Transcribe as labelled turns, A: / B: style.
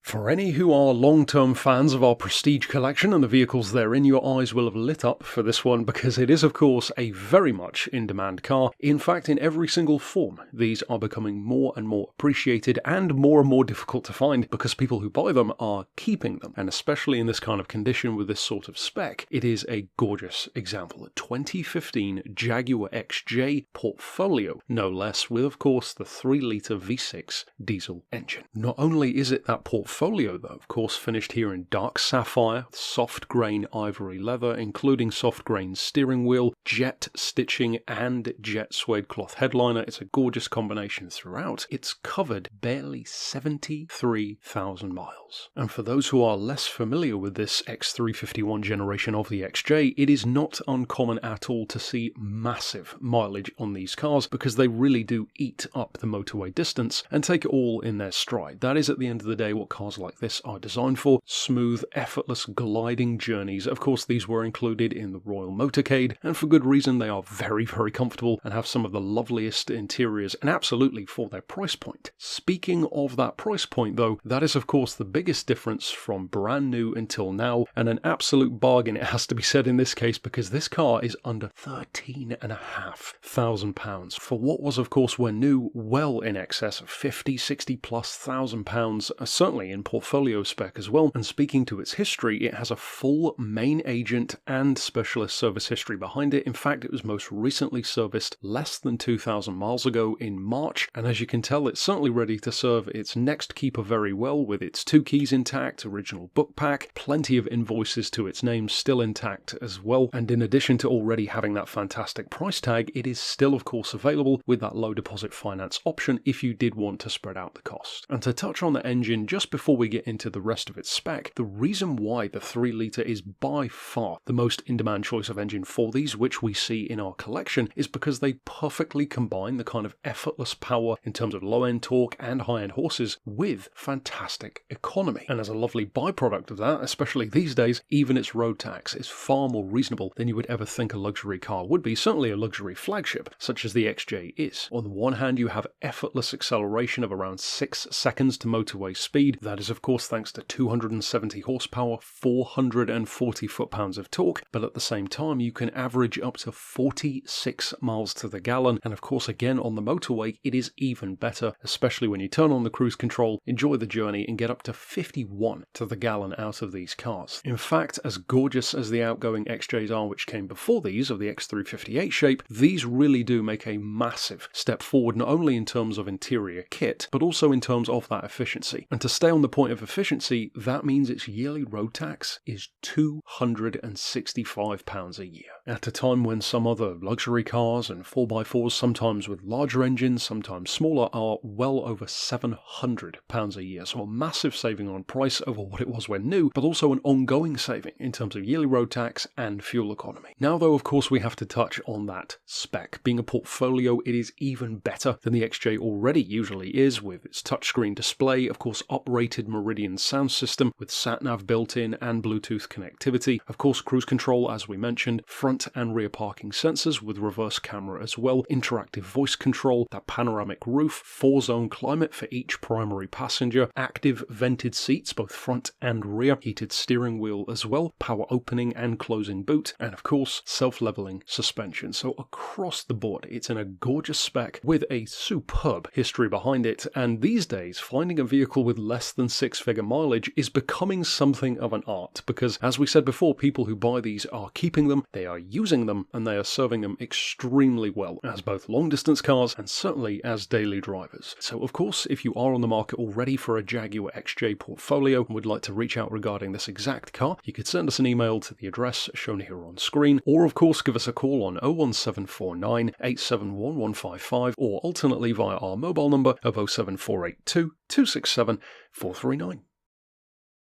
A: For any who are long-term fans of our Prestige collection and the vehicles therein, your eyes will have lit up for this one because it is of course a very much in-demand car. In fact, in every single form, these are becoming more and more appreciated and more difficult to find because people who buy them are keeping them. And especially in this kind of condition with this sort of spec, it is a gorgeous example. A 2015 Jaguar XJ Portfolio, no less, with of course the 3-litre V6 diesel engine. Not only is it that Portfolio though, of course finished here in dark sapphire, soft grain ivory leather, including soft grain steering wheel, jet stitching and jet suede cloth headliner. It's a gorgeous combination throughout. It's covered barely 73,000 miles. And for those who are less familiar with this X351 generation of the XJ, it is not uncommon at all to see massive mileage on these cars because they really do eat up the motorway distance and take it all in their stride. That is at the end of the day what cars like this are designed for: smooth, effortless gliding journeys. Of course, these were included in the Royal Motorcade, and for good reason. They are very comfortable and have some of the loveliest interiors, and absolutely for their price point. Speaking of that price point though, that is of course the biggest difference from brand new until now, and an absolute bargain it has to be said in this case, because this car is under £13,500 for what was of course when new well in excess of 50-60 plus thousand pounds, certainly in Portfolio spec as well. And speaking to its history, it has a full main agent and specialist service history behind it. In fact, it was most recently serviced less than 2,000 miles ago in March, and as you can tell, it's certainly ready to serve its next keeper very well, with its 2 keys intact, original book pack, plenty of invoices to its name still intact as well, and in addition to already having that fantastic price tag, it is still of course available with that low deposit finance option if you did want to spread out the cost. And to touch on the engine just before we get into the rest of its spec, the reason why the 3-litre is by far the most in-demand choice of engine for these, which we see in our collection, is because they perfectly combine the kind of effortless power in terms of low-end torque and high-end horses with fantastic economy. And as a lovely byproduct of that, especially these days, even its road tax is far more reasonable than you would ever think a luxury car would be, certainly a luxury flagship such as the XJ is. On the one hand, you have effortless acceleration of around 6 seconds to motorway speed. That is of course thanks to 270 horsepower, 440 foot-pounds of torque, but at the same time you can average up to 46 miles to the gallon, and of course again on the motorway it is even better, especially when you turn on the cruise control, enjoy the journey and get up to 51 to the gallon out of these cars. In fact, as gorgeous as the outgoing XJs are which came before these of the X358 shape, these really do make a massive step forward, not only in terms of interior kit but also in terms of that efficiency. And to stay on the point of efficiency, that means its yearly road tax is £265 a year. At a time when some other luxury cars and 4x4s, sometimes with larger engines, sometimes smaller, are well over £700 a year. So a massive saving on price over what it was when new, but also an ongoing saving in terms of yearly road tax and fuel economy. Now though, of course, we have to touch on that spec. Being a Portfolio, it is even better than the XJ already usually is, with its touchscreen display, of course uprated Meridian sound system with sat-nav built in and Bluetooth connectivity, of course cruise control as we mentioned, front and rear parking sensors with reverse camera as well, interactive voice control, that panoramic roof, 4-zone climate for each primary passenger, active vented seats both front and rear, heated steering wheel as well, power opening and closing boot, and of course self-leveling suspension. So across the board it's in a gorgeous spec with a superb history behind it, and these days finding a vehicle with less than 6-figure mileage is becoming something of an art, because as we said before, people who buy these are keeping them, they are using them, and they are serving them extremely well as both long distance cars and certainly as daily drivers. So of course, if you are on the market already for a Jaguar XJ Portfolio and would like to reach out regarding this exact car, you could send us an email to the address shown here on screen, or of course give us a call on 01749 871 155, or alternately via our mobile number of 07482 267 439.